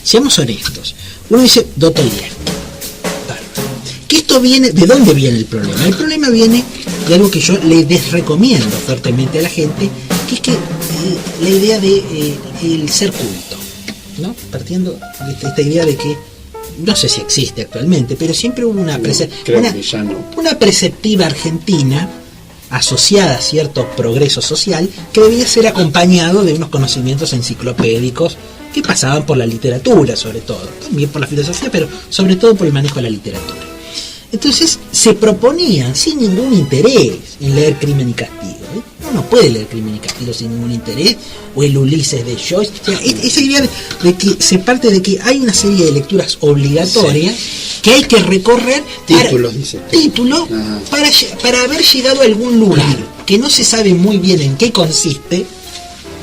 seamos honestos. Uno dice Dostoyevski. Que esto viene, ¿de dónde viene el problema? El problema viene de algo que yo le desrecomiendo fuertemente a la gente, que es que la idea de el ser culto, ¿no? Partiendo de esta idea de que no sé si existe actualmente, pero siempre hubo una perceptiva argentina asociada a cierto progreso social que debía ser acompañado de unos conocimientos enciclopédicos que pasaban por la literatura, sobre todo, también por la filosofía, pero sobre todo por el manejo de la literatura. Entonces se proponían sin ningún interés en leer Crimen y Castigo. Uno puede leer Crimen y Castigo sin ningún interés, o el Ulises de Joyce. O sea, esa idea de que se parte de que hay una serie de lecturas obligatorias que hay que recorrer títulos para haber llegado a algún lugar que no se sabe muy bien en qué consiste,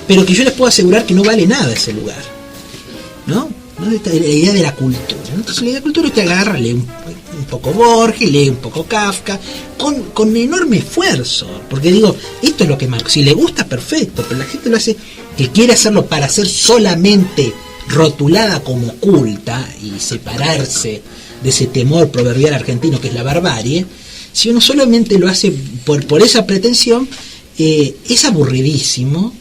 pero que yo les puedo asegurar que no vale nada ese lugar, ¿no? La idea de la cultura. Entonces la idea de cultura usted agarra, lee un poco Borges, lee un poco Kafka, con enorme esfuerzo, porque digo, esto es lo que marco. Si le gusta, perfecto, pero la gente lo hace, que quiere hacerlo para ser solamente rotulada como culta y separarse de ese temor proverbial argentino que es la barbarie. Si uno solamente lo hace por esa pretensión, es aburridísimo.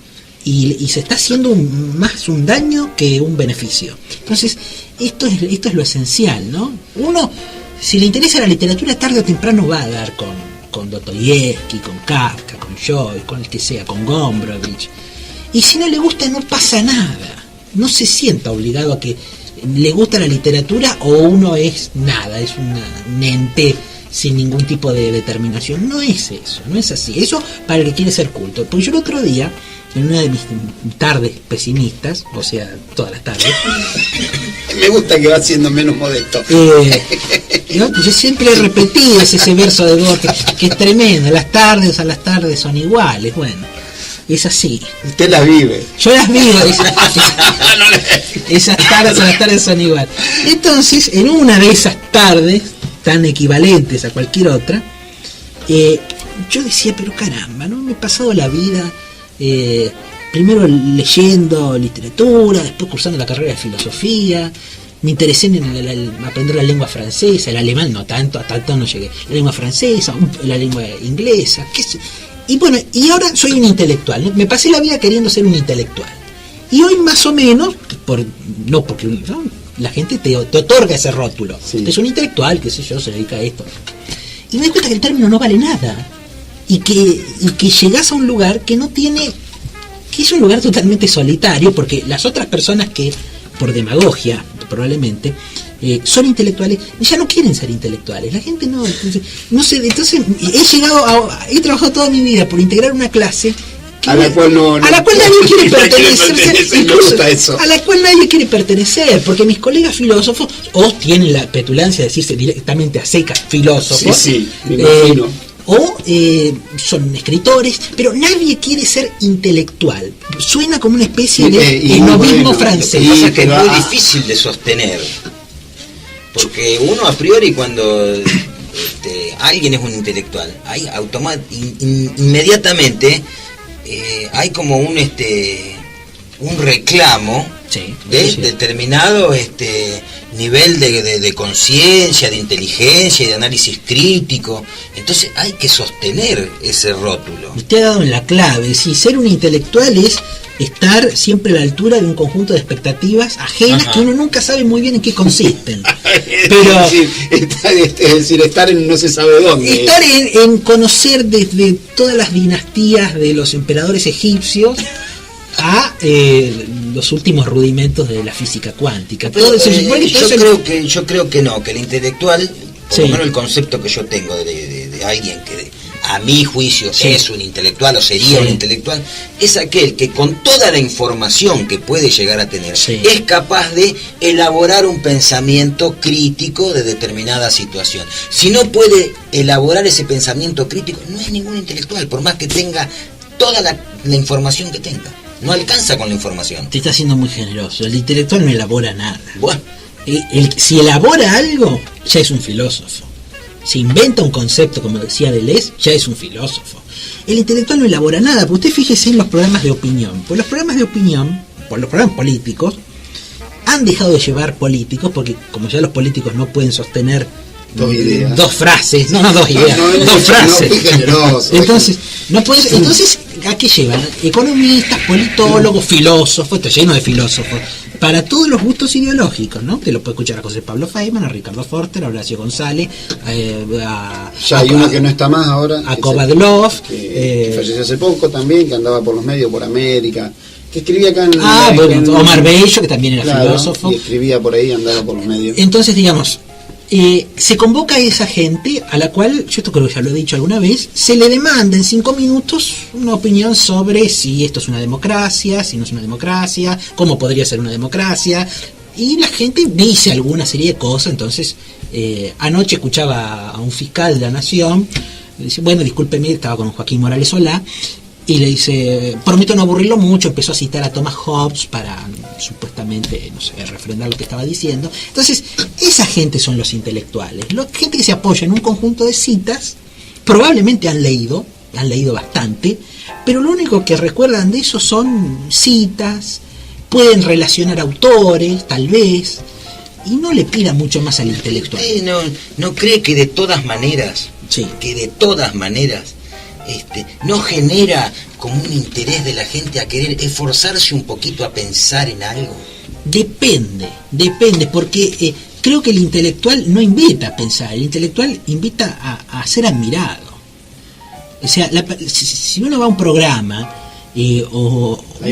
Y se está haciendo más un daño que un beneficio. Entonces, esto es lo esencial, ¿no? Uno, si le interesa la literatura, tarde o temprano va a dar con Dostoyevski, con Kafka, con Joyce, con el que sea, con Gombrowicz. Y si no le gusta, no pasa nada. No se sienta obligado a que le gusta la literatura o uno es nada, es un ente sin ningún tipo de determinación. No es eso, no es así. Eso para el que quiere ser culto. Porque yo el otro día, en una de mis tardes pesimistas, o sea, todas las tardes. Me gusta que va siendo menos modesto. Yo siempre repetí ese verso de Borges, que es tremendo. Las tardes son iguales. Bueno, es así. Usted las vive. Yo las vivo. Esas tardes son iguales. Entonces, en una de esas tardes, tan equivalentes a cualquier otra, yo decía, pero caramba, ¿no? Me he pasado la vida primero leyendo literatura, después cursando la carrera de filosofía, me interesé en aprender la lengua francesa, el alemán no tanto, a tanto no llegué, la lengua francesa, la lengua inglesa, y bueno, y ahora soy un intelectual, ¿no? Me pasé la vida queriendo ser un intelectual, y hoy más o menos, porque ¿no? La gente te otorga ese rótulo, es un intelectual, qué sé yo, se dedica a esto, y me doy cuenta que el término no vale nada. Y que llegás a un lugar que no tiene, que es un lugar totalmente solitario, porque las otras personas que, por demagogia probablemente, son intelectuales, ya no quieren ser intelectuales, la gente no sé, he trabajado toda mi vida por integrar una clase a la cual nadie quiere pertenecer, incluso, a la cual nadie quiere pertenecer, porque mis colegas filósofos o tienen la petulancia de decirse directamente a secas filósofos, me imagino. O son escritores, pero nadie quiere ser intelectual. Suena como una especie de esnovismo francés. Pasa que es muy difícil de sostener. Porque uno a priori cuando alguien es un intelectual, hay inmediatamente hay como un reclamo de determinado nivel de conciencia, de inteligencia y de análisis crítico. Entonces hay que sostener ese rótulo. Usted ha dado en la clave. Si ser un intelectual es estar siempre a la altura de un conjunto de expectativas ajenas que uno nunca sabe muy bien en qué consisten. Pero es decir, estar en no se sabe dónde. Estar en conocer desde todas las dinastías de los emperadores egipcios a los últimos rudimentos de la física cuántica. Pero yo creo que no, que el intelectual, por lo menos el concepto que yo tengo de alguien que a mi juicio es un intelectual o sería un intelectual, es aquel que con toda la información que puede llegar a tener es capaz de elaborar un pensamiento crítico de determinada situación. Si no puede elaborar ese pensamiento crítico, no es ningún intelectual, por más que tenga toda la información que tenga. No alcanza con la información. Te está siendo muy generoso. El intelectual no elabora nada. Bueno. Si elabora algo, ya es un filósofo. Si inventa un concepto, como decía Deleuze, ya es un filósofo. El intelectual no elabora nada, porque usted fíjese en los programas de opinión. Pues los programas de opinión, por los programas políticos, han dejado de llevar políticos, porque como ya los políticos no pueden sostener dos frases, dos ideas, dos frases. Entonces, no pueden, entonces, ¿a qué llevan? Economistas, politólogos, filósofos, está lleno de filósofos, para todos los gustos ideológicos, ¿no? Te lo puede escuchar a José Pablo Feynman, a Ricardo Forster, a Horacio González, ya hay uno que no está más ahora, a Kovadlov, que falleció hace poco también, que andaba por los medios, por América, que escribía acá Omar Bello, que también era filósofo, y escribía por ahí, andaba por los medios. Entonces, digamos, se convoca a esa gente a la cual, yo esto creo que ya lo he dicho alguna vez, se le demanda en 5 minutos una opinión sobre si esto es una democracia, si no es una democracia, cómo podría ser una democracia, y la gente dice alguna serie de cosas. Entonces, anoche escuchaba a un fiscal de la Nación, dice, bueno, discúlpeme, estaba con Joaquín Morales Solá, y le dice, prometo no aburrirlo mucho, empezó a citar a Thomas Hobbes para supuestamente, no sé, refrendar lo que estaba diciendo. Entonces, esa gente son los intelectuales, gente que se apoya en un conjunto de citas, probablemente han leído bastante, pero lo único que recuerdan de eso son citas, pueden relacionar autores, tal vez, y no le pida mucho más al intelectual. ¿No cree que de todas maneras, no genera como un interés de la gente a querer esforzarse un poquito a pensar en algo? Depende, porque creo que el intelectual no invita a pensar, el intelectual invita a ser admirado. O sea, si uno va a un programa, hay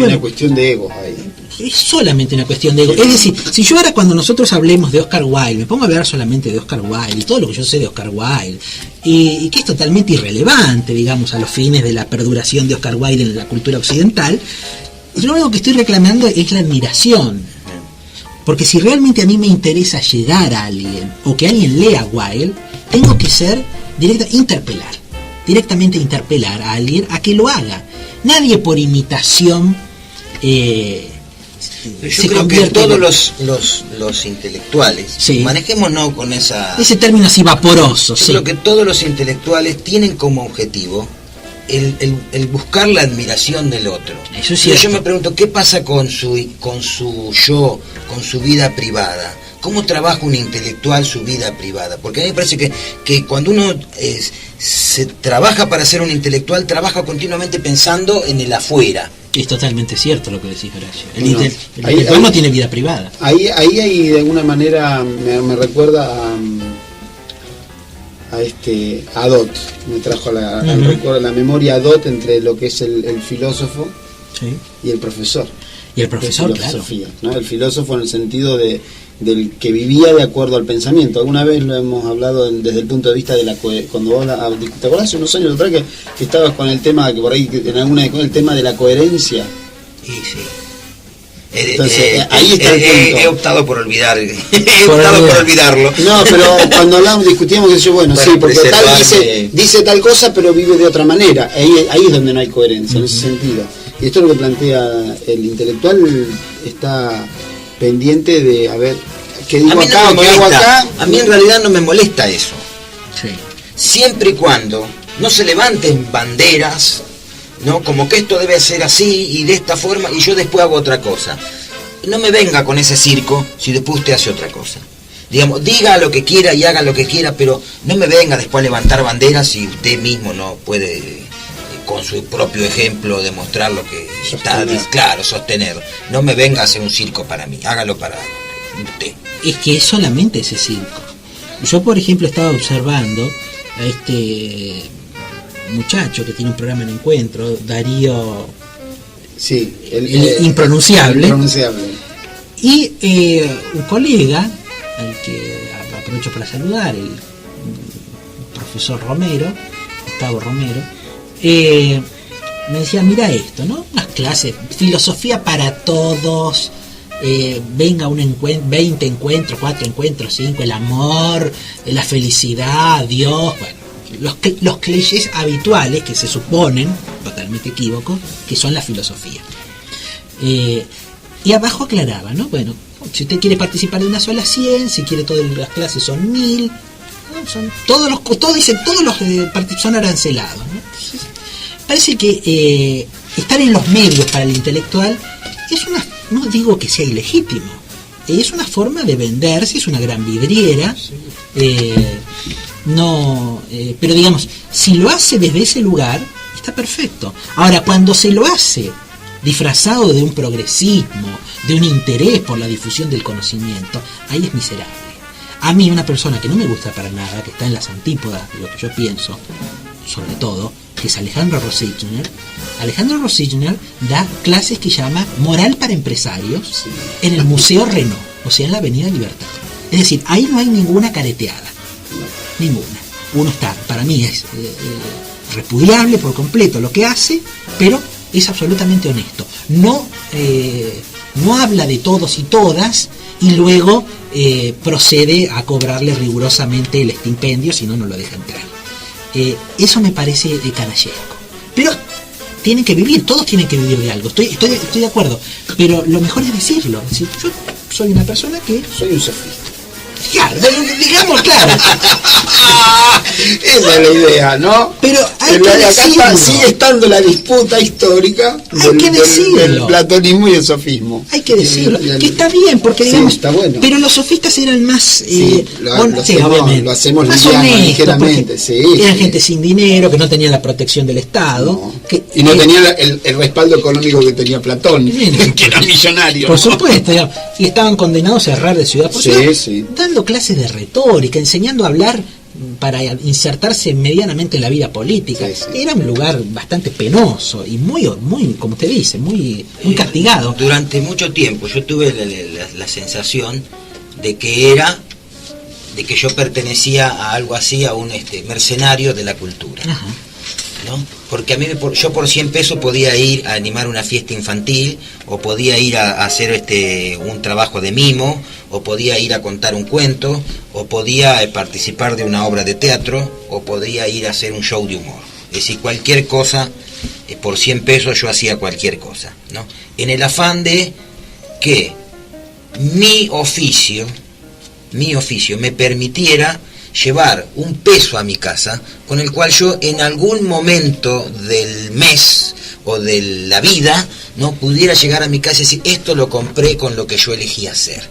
una cuestión de ego ahí. Es solamente una cuestión de ego. Es decir, si yo ahora, cuando nosotros hablemos de Oscar Wilde, me pongo a hablar solamente de Oscar Wilde y todo lo que yo sé de Oscar Wilde, y que es totalmente irrelevante, digamos, a los fines de la perduración de Oscar Wilde en la cultura occidental, yo lo único que estoy reclamando es la admiración. Porque si realmente a mí me interesa llegar a alguien, o que alguien lea Wilde, tengo que ser directamente interpelar a alguien a que lo haga. Nadie por imitación yo creo que todos los intelectuales, manejémonos con ese término así vaporoso. Yo creo que todos los intelectuales tienen como objetivo el buscar la admiración del otro. Eso es cierto. Yo me pregunto, ¿qué pasa con su yo, con su vida privada? ¿Cómo trabaja un intelectual su vida privada? Porque a mí me parece que cuando uno se trabaja para ser un intelectual, trabaja continuamente pensando en el afuera. Es totalmente cierto lo que decís, Horacio. El intelectual no tiene vida privada. Ahí hay, de alguna manera, me recuerda a Dot. Me trajo a la memoria a Dot entre lo que es el filósofo y el profesor. Y el profesor, claro. ¿No? El filósofo en el sentido del que vivía de acuerdo al pensamiento. Alguna vez lo hemos hablado desde el punto de vista de cuando vos ¿te acordás hace unos años atrás que estabas con el tema, que por ahí en alguna con el tema de la coherencia? Sí. Entonces, ahí está el punto. He optado por olvidarlo. No, pero cuando discutíamos, que yo, porque tal dice tal cosa, pero vive de otra manera. Ahí es donde no hay coherencia, en ese sentido. Y esto es lo que plantea el intelectual, está pendiente de, a ver, ¿qué digo acá o qué hago acá? A mí en realidad no me molesta eso. Sí. Siempre y cuando no se levanten banderas, ¿no? Como que esto debe ser así y de esta forma, y yo después hago otra cosa. No me venga con ese circo si después usted hace otra cosa. Digamos, diga lo que quiera y haga lo que quiera, pero no me venga después a levantar banderas si usted mismo no puede, con su propio ejemplo, demostrar lo que sostener. No me venga a hacer un circo para mí, hágalo para usted. Es que es solamente ese circo. Yo, por ejemplo, estaba observando a este muchacho que tiene un programa en Encuentro, Darío, el impronunciable. Y un colega, al que aprovecho para saludar, el profesor Romero, Gustavo Romero, me decía, mira esto, ¿no? Unas clases, filosofía para todos, venga 20 encuentros, 4 encuentros, 5, el amor, la felicidad, Dios, bueno, los clichés habituales que se suponen, totalmente equívocos, que son la filosofía. Y abajo aclaraba, ¿no? Bueno, si usted quiere participar de una sola 100, si quiere todas las clases son 1000, ¿no? Son todos los son arancelados, ¿no? Entonces, parece que estar en los medios para el intelectual es no digo que sea ilegítimo, es una forma de venderse, es una gran vidriera, pero digamos, si lo hace desde ese lugar, está perfecto. Ahora, cuando se lo hace disfrazado de un progresismo, de un interés por la difusión del conocimiento, ahí es miserable. A mí, una persona que no me gusta para nada, que está en las antípodas de lo que yo pienso, sobre todo, que es Alejandro Rosichner. Alejandro Rosichner da clases que llama Moral para Empresarios en el Museo Renault, o sea, en la Avenida Libertad. Es decir, ahí no hay ninguna careteada, ninguna. Uno está, para mí es repudiable por completo lo que hace, pero es absolutamente honesto. No habla de todos y todas y luego procede a cobrarle rigurosamente el estipendio, si no, no lo deja entrar. Eso me parece canallesco. Pero tienen que vivir, todos tienen que vivir de algo. Estoy de acuerdo, pero lo mejor es decirlo. Es decir, yo soy una persona que... Soy un sofista. Claro, digamos, claro. Esa es la idea, ¿no? Pero hay que decirlo. Acá sigue estando la disputa histórica del platonismo y el sofismo. Hay que decirlo, que está bien, porque digamos, sí, está bueno. Pero los sofistas eran más lo hacemos más honestos, ligeramente, eran gente sin dinero, que no tenía la protección del Estado, y no tenía el respaldo económico que tenía Platón, que era millonario. Por supuesto, y estaban condenados a errar de ciudad por ciudad, dando clases de retórica, enseñando a hablar para insertarse medianamente en la vida política. Era un lugar bastante penoso y muy, como usted dice, muy castigado. Durante mucho tiempo yo tuve la sensación de que yo pertenecía a algo así, a un mercenario de la cultura. Ajá. ¿No? Porque a mí yo por 100 pesos podía ir a animar una fiesta infantil, o podía ir a hacer un trabajo de mimo, o podía ir a contar un cuento, o podía participar de una obra de teatro, o podía ir a hacer un show de humor. Es decir, cualquier cosa, por 100 pesos yo hacía cualquier cosa, ¿no? En el afán de que mi oficio me permitiera llevar un peso a mi casa, con el cual yo en algún momento del mes o de la vida no pudiera llegar a mi casa y decir, esto lo compré con lo que yo elegí hacer.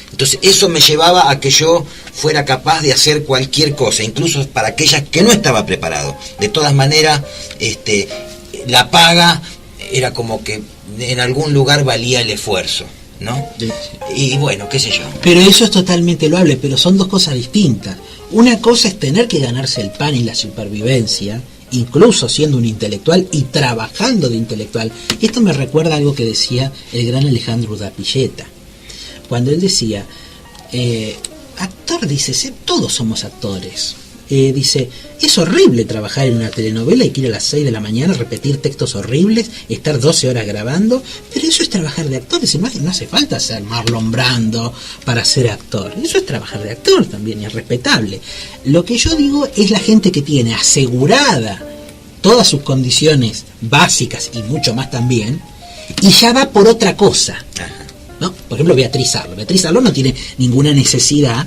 Entonces eso me llevaba a que yo fuera capaz de hacer cualquier cosa, incluso para aquellas que no estaba preparado. De todas maneras, la paga era como que en algún lugar valía el esfuerzo, ¿no? Y bueno, qué sé yo. Pero eso es totalmente loable, pero son dos cosas distintas. Una cosa es tener que ganarse el pan y la supervivencia, incluso siendo un intelectual y trabajando de intelectual. Esto me recuerda a algo que decía el gran Alejandro Urdapilleta, cuando él decía, actor, dice, todos somos actores. Dice, es horrible trabajar en una telenovela y que ir a las 6 de la mañana, repetir textos horribles, estar 12 horas grabando, pero eso es trabajar de actor. No hace falta ser Marlon Brando para ser actor, eso es trabajar de actor también, y es respetable. Lo que yo digo es la gente que tiene asegurada todas sus condiciones básicas y mucho más también, y ya va por otra cosa, ¿no? Por ejemplo, Beatriz Arlo no tiene ninguna necesidad,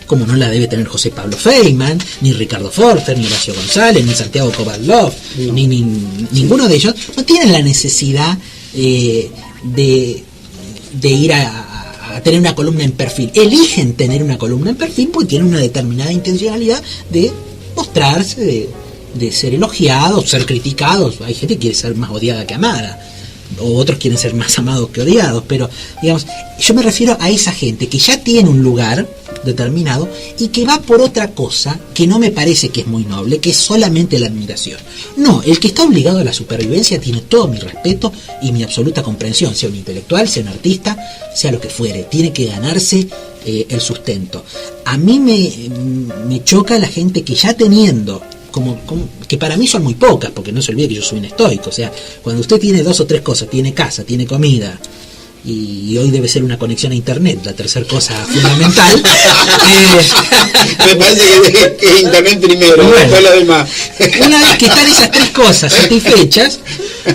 como no la debe tener José Pablo Feynman, ni Ricardo Forster, ni Horacio González, ni Santiago Kovadlov, ninguno de ellos, no tienen la necesidad de ir a tener una columna en perfil. Eligen tener una columna en perfil porque tienen una determinada intencionalidad de mostrarse, de ser elogiados, ser criticados. Hay gente que quiere ser más odiada que amada, o otros quieren ser más amados que odiados, pero digamos, yo me refiero a esa gente que ya tiene un lugar determinado y que va por otra cosa que no me parece que es muy noble, que es solamente la admiración. No, el que está obligado a la supervivencia tiene todo mi respeto y mi absoluta comprensión, sea un intelectual, sea un artista, sea lo que fuere, tiene que ganarse el sustento. A mí me choca la gente que ya teniendo que para mí son muy pocas, porque no se olvide que yo soy un estoico, o sea, cuando usted tiene 2 o 3 cosas, tiene casa, tiene comida, y hoy debe ser una conexión a internet, la tercera cosa fundamental. Me parece que internet primero, bueno, después lo demás. Una vez que están esas 3 cosas satisfechas,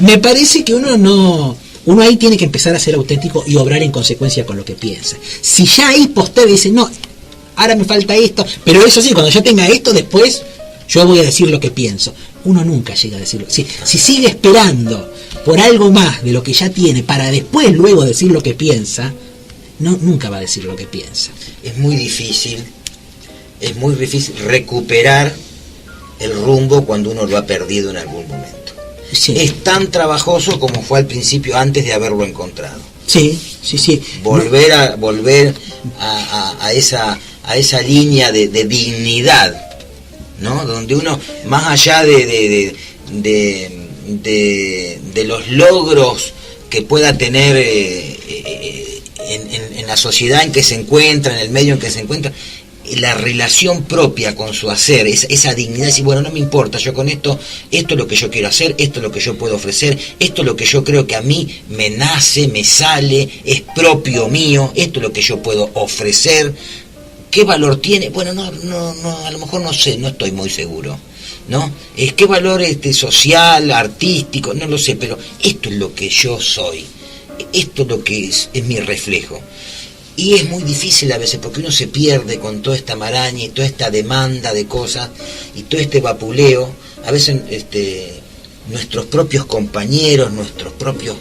me parece que uno ahí tiene que empezar a ser auténtico y obrar en consecuencia con lo que piensa. Si ya ahí poster dice, no, ahora me falta esto, pero eso sí, cuando ya tenga esto, después yo voy a decir lo que pienso. Uno nunca llega a decirlo. Si sigue esperando por algo más de lo que ya tiene para después luego decir lo que piensa, nunca va a decir lo que piensa. Es muy difícil recuperar el rumbo cuando uno lo ha perdido en algún momento. Sí. Es tan trabajoso como fue al principio antes de haberlo encontrado. Sí. Volver a esa línea de dignidad, ¿no? Donde uno, más allá de los logros que pueda tener en la sociedad en que se encuentra, en el medio en que se encuentra, la relación propia con su hacer, esa dignidad, decir, bueno, no me importa, yo con esto es lo que yo quiero hacer, esto es lo que yo puedo ofrecer, esto es lo que yo creo que a mí me nace, me sale, es propio mío, esto es lo que yo puedo ofrecer. ¿Qué valor tiene? Bueno, no, a lo mejor no sé, no estoy muy seguro, ¿no? ¿Qué valor social, artístico? No lo sé, pero esto es lo que yo soy, esto es lo que es mi reflejo. Y es muy difícil a veces porque uno se pierde con toda esta maraña y toda esta demanda de cosas y todo este vapuleo. A veces nuestros propios compañeros, nuestros propios